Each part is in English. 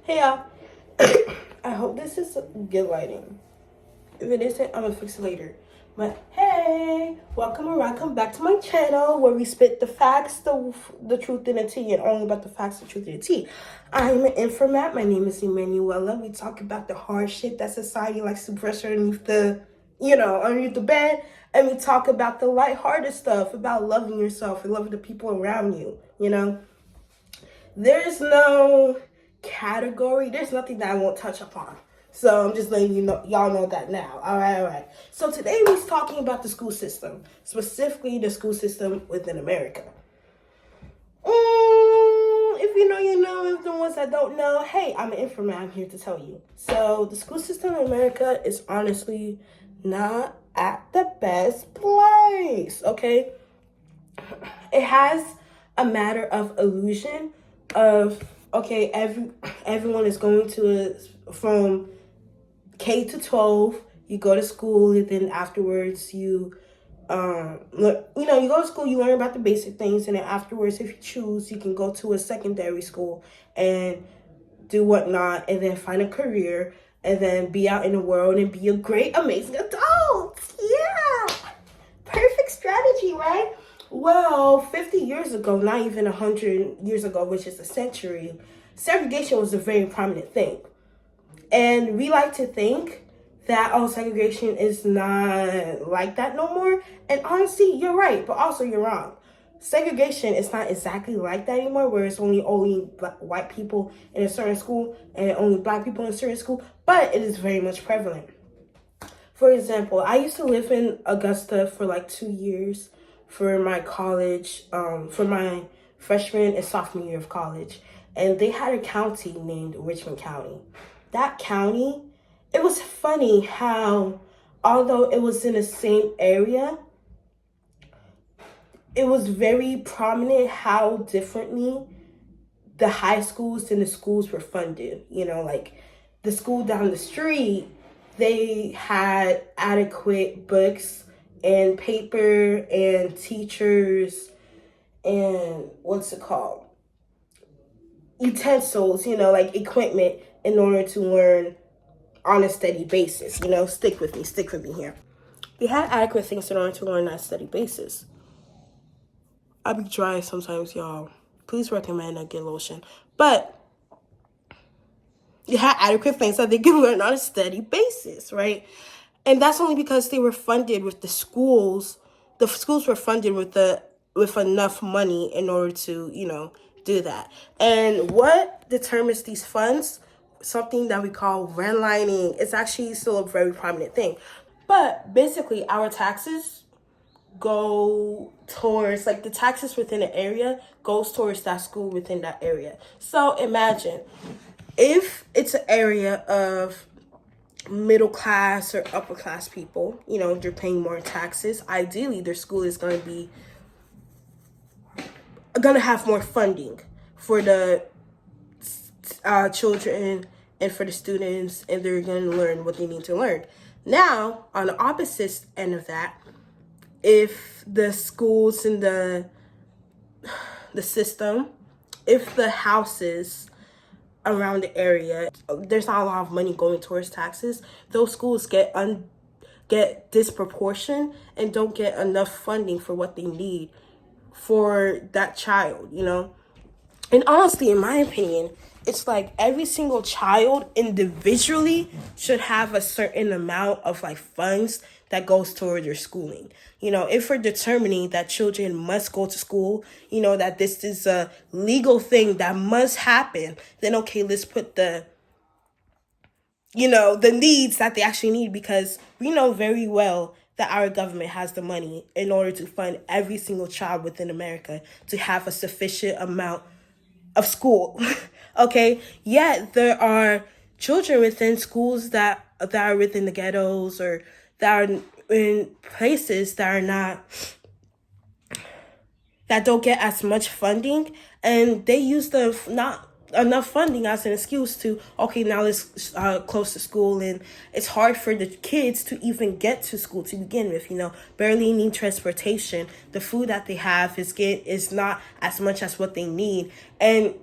Hey y'all, I hope this is good lighting. If it isn't, I'm gonna fix it later. But hey, welcome back to my channel where we spit the facts, the truth, and the tea, and only about the facts, the truth, and the tea. I'm an informant. My name is Emanuela. We talk about the hard shit that society likes to brush underneath underneath the bed, and we talk about the lighthearted stuff, about loving yourself and loving the people around you. There's no category. There's nothing that I won't touch upon. So I'm just letting y'all know that now. All right. So today we're talking about the school system, specifically the school system within America. If you know, you know. If the ones that don't know, hey, I'm an informant. I'm here to tell you. So the school system in America is honestly not at the best place. Okay, it has a matter of illusion of okay, everyone is going to from K to 12. You go to school, and then afterwards you you go to school, you learn about the basic things, and then afterwards, if you choose, you can go to a secondary school and do whatnot, and then find a career, and then be out in the world and be a great, amazing adult. Yeah, perfect strategy, right? Well, 50 years ago, not even 100 years ago, which is a century, segregation was a very prominent thing. And we like to think that, segregation is not like that no more. And honestly, you're right, but also you're wrong. Segregation is not exactly like that anymore, where it's only white people in a certain school and only black people in a certain school, but it is very much prevalent. For example, I used to live in Augusta for like 2 years for my college, for my freshman and sophomore year of college. And they had a county named Richmond County. That county, it was funny how, although it was in the same area, it was very prominent how differently the high schools and the schools were funded. Like the school down the street, they had adequate books and paper and teachers and utensils, like equipment in order to learn on a steady basis. Stick with me here. They had adequate things in order to learn on a steady basis. I be dry sometimes, y'all. Please recommend a good lotion. But they had adequate things that they can learn on a steady basis, right? And that's only because they were funded with the schools. The schools were funded with enough money in order to, do that. And what determines these funds? Something that we call redlining. It's actually still a very prominent thing. But basically, our taxes go towards, like, the taxes within an area goes towards that school within that area. So imagine if it's an area of middle class or upper class people, they're paying more taxes. Ideally, their school is going to have more funding for the children and for the students, and they're going to learn what they need to learn. Now, on the opposite end of that, if the schools and the system, if the houses around the area, there's not a lot of money going towards taxes, those schools get disproportion and don't get enough funding for what they need for that child, And honestly, in my opinion, it's like every single child individually should have a certain amount of like funds that goes toward their schooling. If we're determining that children must go to school, that this is a legal thing that must happen, then okay, let's put the needs that they actually need, because we know very well that our government has the money in order to fund every single child within America to have a sufficient amount of school. Okay, yet there are children within schools that are within the ghettos or that are in places that don't get as much funding, and they use the not enough funding as an excuse to, okay, now let's close the school, and it's hard for the kids to even get to school to begin with. Barely need transportation. The food that they have is not as much as what they need, and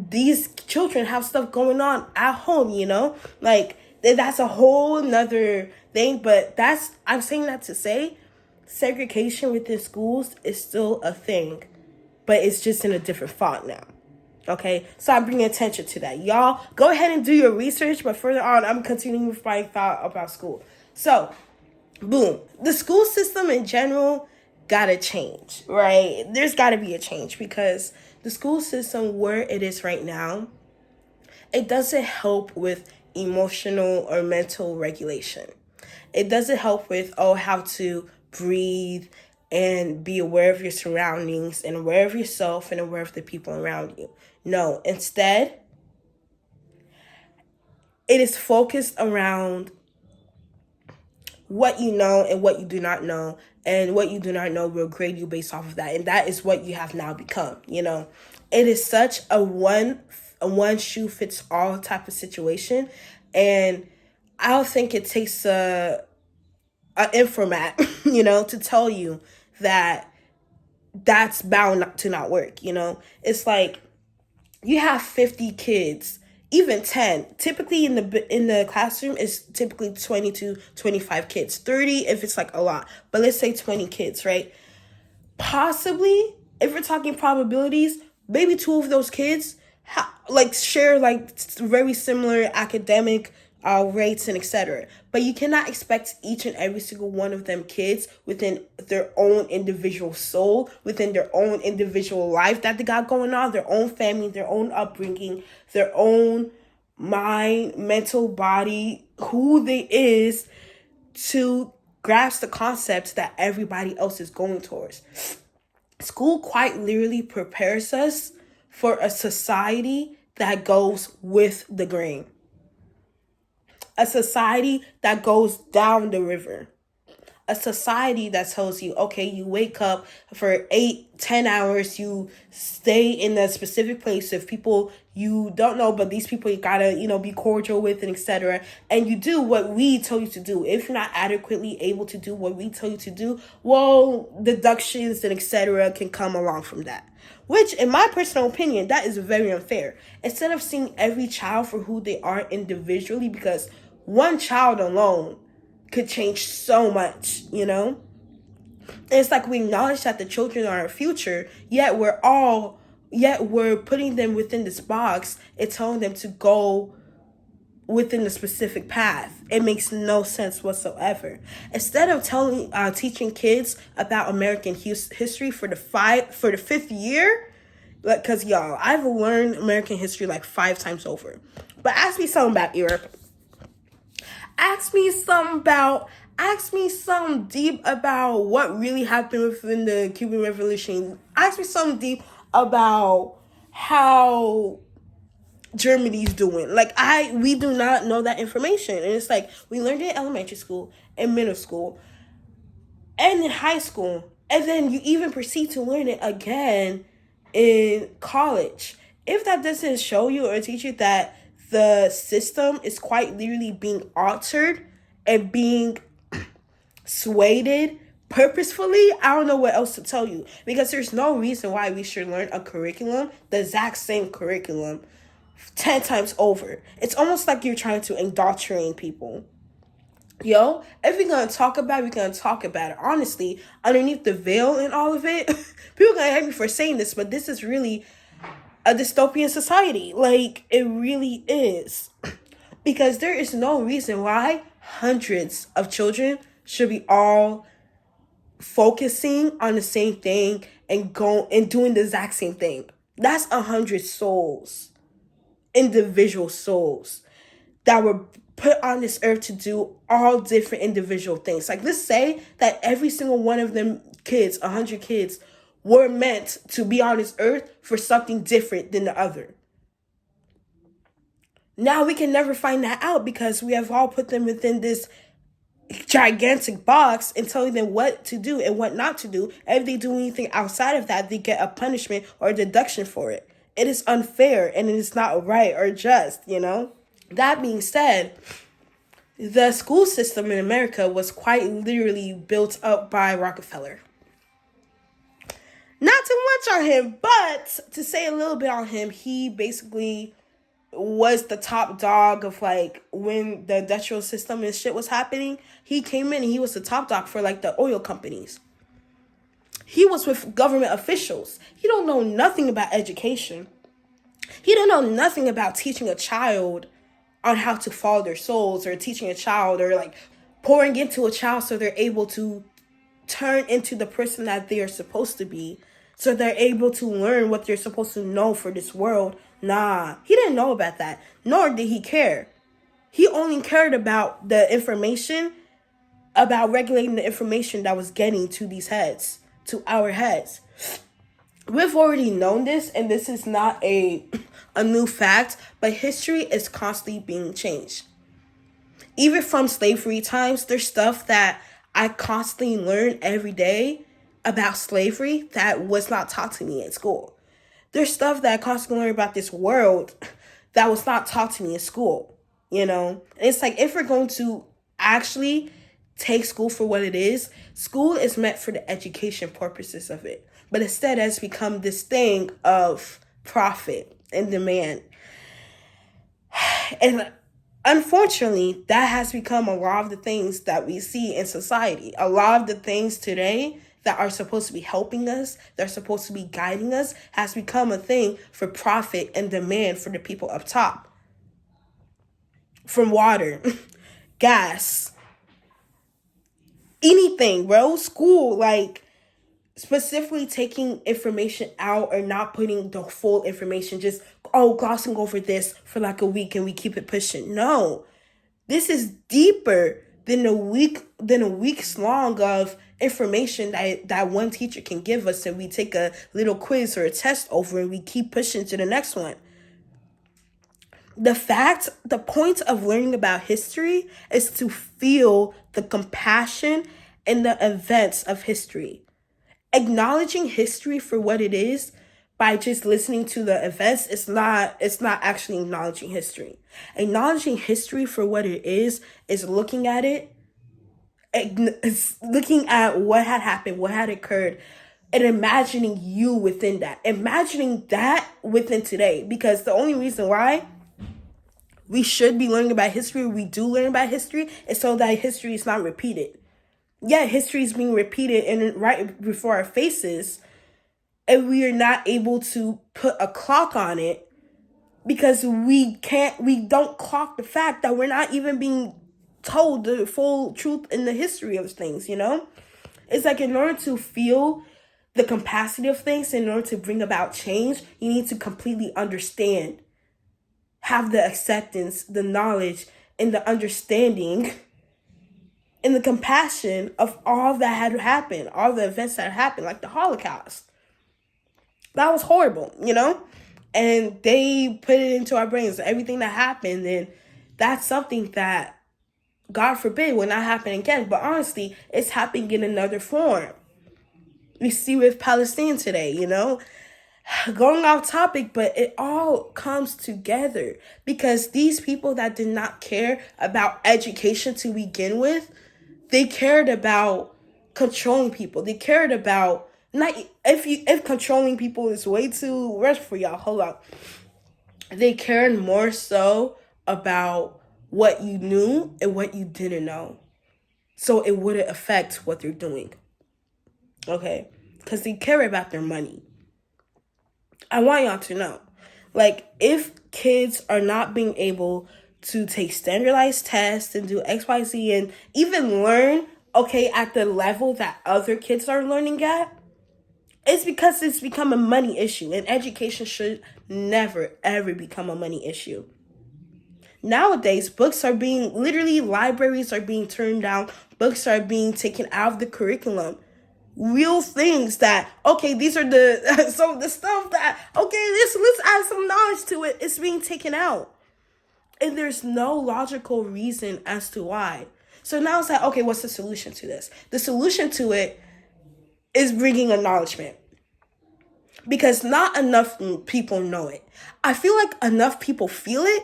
these children have stuff going on at home, like that's a whole nother thing. But I'm saying that to say segregation within schools is still a thing, but it's just in a different font now. Okay, so I'm bringing attention to that. Y'all, go ahead and do your research, but further on, I'm continuing with my thought about school. So, boom. The school system in general gotta change, right? There's gotta be a change because the school system where it is right now, it doesn't help with emotional or mental regulation. It doesn't help with, how to breathe and be aware of your surroundings and aware of yourself and aware of the people around you. No, instead, it is focused around what you know and what you do not know, and what you do not know will grade you based off of that, and that is what you have now become. It is such a one shoe fits all type of situation, and I don't think it takes a informat, to tell you that that's bound to not work. It's like you have 50 kids, even 10. Typically in the classroom is typically 20 to 25 kids. 30 if it's like a lot. But let's say 20 kids, right? Possibly, if we're talking probabilities, maybe 2 of those kids share very similar academic rates and etc. But you cannot expect each and every single one of them kids within their own individual soul, within their own individual life that they got going on, their own family, their own upbringing, their own mind, mental body, who they is, to grasp the concepts that everybody else is going towards. School quite literally prepares us for a society that goes with the grain. A society that goes down the river. A society that tells you, okay, you wake up for 8-10 hours, you stay in a specific place of people you don't know, but these people you gotta, be cordial with and etc. And you do what we tell you to do. If you're not adequately able to do what we tell you to do, well, deductions and etc. can come along from that. Which, in my personal opinion, that is very unfair. Instead of seeing every child for who they are individually, because one child alone could change so much, And it's like we acknowledge that the children are our future, yet we're putting them within this box and telling them to go within a specific path. It makes no sense whatsoever. Instead of teaching kids about American history for the 5th year, because y'all, I've learned American history 5 times over. But ask me something about Europe. Ask me something deep about what really happened within the Cuban Revolution. Ask me something deep about how Germany's doing. We do not know that information. And it's we learned it in elementary school, in middle school, and in high school. And then you even proceed to learn it again in college. If that doesn't show you or teach you that the system is quite literally being altered and being swayed purposefully, I don't know what else to tell you. Because there's no reason why we should learn a curriculum, the exact same curriculum, 10 times over. It's almost like you're trying to indoctrinate people. If we're going to talk about it, we're going to talk about it. Honestly, underneath the veil and all of it, people are going to hate me for saying this, but this is really a dystopian society. It really is. Because there is no reason why hundreds of children should be all focusing on the same thing and doing the exact same thing. That's 100 souls, individual souls that were put on this earth to do all different individual things. Let's say that every single one of them kids, 100 kids, were meant to be on this earth for something different than the other. Now we can never find that out because we have all put them within this gigantic box and telling them what to do and what not to do. And if they do anything outside of that, they get a punishment or a deduction for it. It is unfair and it is not right or just, That being said, the school system in America was quite literally built up by Rockefeller. Not too much on him, but to say a little bit on him, he basically was the top dog of like when the industrial system and shit was happening. He came in and he was the top dog for like the oil companies. He was with government officials. He don't know nothing about education. He don't know nothing about teaching a child on how to follow their souls, or teaching a child, or like pouring into a child so they're able to turn into the person that they are supposed to be, so they're able to learn what they're supposed to know for this world. Nah, he didn't know about that, nor did he care. He only cared about the information, about regulating the information that was getting to these heads, to our heads. We've already known this, and this is not a new fact, but history is constantly being changed. Even from slavery times, there's stuff that I constantly learn every day about slavery that was not taught to me in school. There's stuff that I constantly learn about this world that was not taught to me in school, you know? And it's like, if we're going to actually take school for what it is, school is meant for the education purposes of it. But instead, it has become this thing of profit and demand. And unfortunately, that has become a lot of the things that we see in society. A lot of the things today that are supposed to be helping us, that are supposed to be guiding us, has become a thing for profit and demand for the people up top. From water, gas, anything, bro. School, like, specifically taking information out or not putting the full information, just, glossing over this for like a week and we keep it pushing. No, this is deeper than a week's long of information that one teacher can give us, and we take a little quiz or a test over and we keep pushing to the next one. The point of learning about history is to feel the compassion and the events of history. Acknowledging history for what it is by just listening to the events, it's not actually acknowledging history. Acknowledging history for what it is looking at it, looking at what had happened, what had occurred, and imagining you within that. Imagining that within today. Because the only reason why we should be learning about history, we do learn about history, is so that history is not repeated. Yeah, history is being repeated and right before our faces, and we are not able to put a clock on it because we don't clock the fact that we're not even being told the full truth in the history of things, you know? It's like, in order to feel the capacity of things, in order to bring about change, you need to completely understand, have the acceptance, the knowledge, and the understanding and the compassion of all that had happened, all the events that had happened, like the Holocaust. That was horrible, you know? And they put it into our brains, everything that happened, and that's something that, God forbid, will not happen again. But honestly, it's happening in another form. We see with Palestine today, you know? Going off topic, but it all comes together because these people that did not care about education to begin with, they cared about controlling people. They cared about, not if controlling people is way too rush for y'all, hold up. They cared more so about what you knew and what you didn't know, so it wouldn't affect what they're doing. Okay? Because they care about their money. I want y'all to know, like, if kids are not being able to take standardized tests and do XYZ and even learn, okay, at the level that other kids are learning at, it's because it's become a money issue, and education should never, ever become a money issue. Nowadays, libraries are being turned down, books are being taken out of the curriculum. Real things that, okay, these are some of the stuff that, okay, let's add some knowledge to it. It's being taken out. And there's no logical reason as to why. So now it's like, okay, what's the solution to this? The solution to it is bringing acknowledgement. Because not enough people know it. I feel like enough people feel it,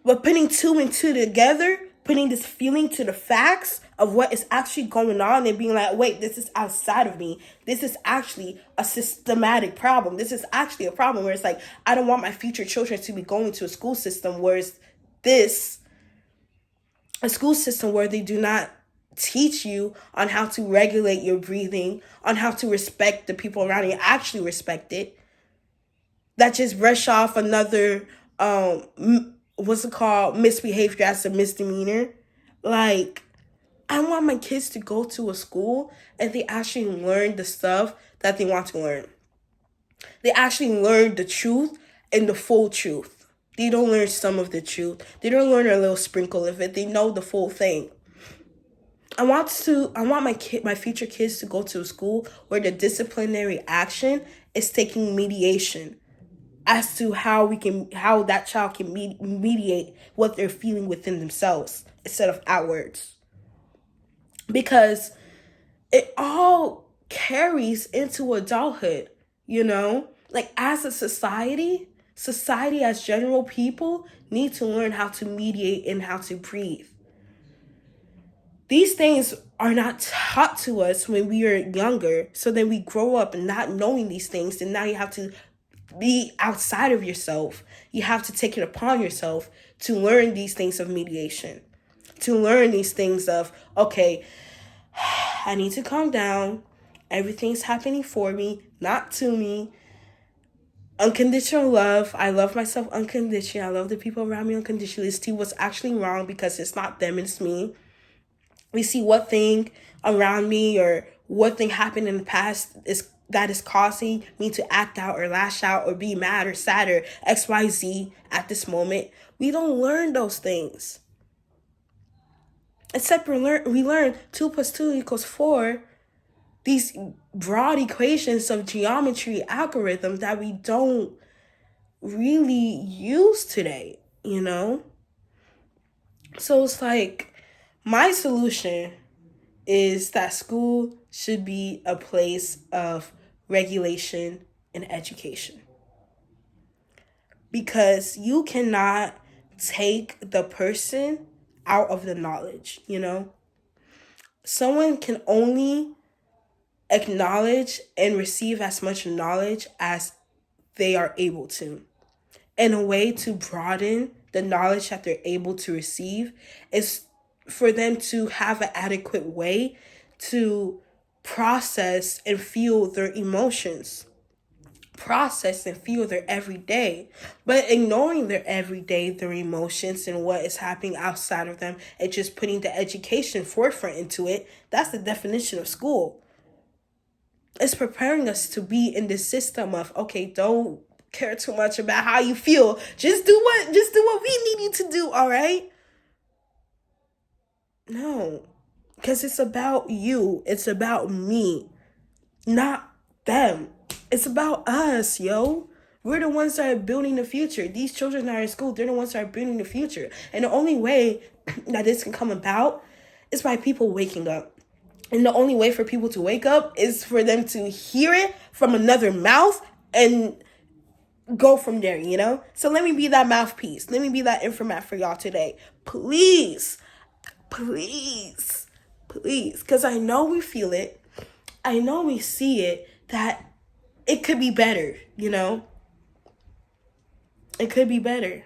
but putting two and two together, putting this feeling to the facts of what is actually going on and being like, wait, this is outside of me. This is actually a systematic problem. This is actually a problem where it's like, I don't want my future children to be going to a school system where it's a school system where they do not teach you on how to regulate your breathing, on how to respect the people around you, actually respect it. That just brush off another misbehavior as a misdemeanor. Like, I want my kids to go to a school and they actually learn the stuff that they want to learn. They actually learn the truth and the full truth. They don't learn some of the truth. They don't learn a little sprinkle of it. They know the full thing. I want my future kids to go to a school where the disciplinary action is taking mediation as to how that child can mediate what they're feeling within themselves instead of outwards. Because it all carries into adulthood, Like, as a society as general people need to learn how to mediate and how to breathe. These things are not taught to us when we are younger. So then we grow up not knowing these things. And now you have to be outside of yourself. You have to take it upon yourself to learn these things of mediation. To learn these things of, okay, I need to calm down. Everything's happening for me, not to me. Unconditional love. I love myself unconditionally. I love the people around me unconditionally. See what's actually wrong because it's not them, it's me. We see what thing around me or what thing happened in the past that is causing me to act out or lash out or be mad or sad or XYZ at this moment. We don't learn those things. Except we learn 2 + 2 = 4. These broad equations of geometry algorithm that we don't really use today, So it's like, my solution is that school should be a place of regulation and education. Because you cannot take the person out of the knowledge, Someone can only acknowledge and receive as much knowledge as they are able to. And a way to broaden the knowledge that they're able to receive is for them to have an adequate way to process and feel their emotions. Process and feel their everyday. But ignoring their everyday, their emotions and what is happening outside of them and just putting the education forefront into it, that's the definition of school. It's preparing us to be in this system of, okay, don't care too much about how you feel. Just do what we need you to do, all right? No, because it's about you. It's about me, not them. It's about us, yo. We're the ones that are building the future. These children that are in school, they're the ones that are building the future. And the only way that this can come about is by people waking up. And the only way for people to wake up is for them to hear it from another mouth and go from there, So let me be that mouthpiece. Let me be that informant for y'all today. Please, because I know we feel it. I know we see it, that it could be better, It could be better.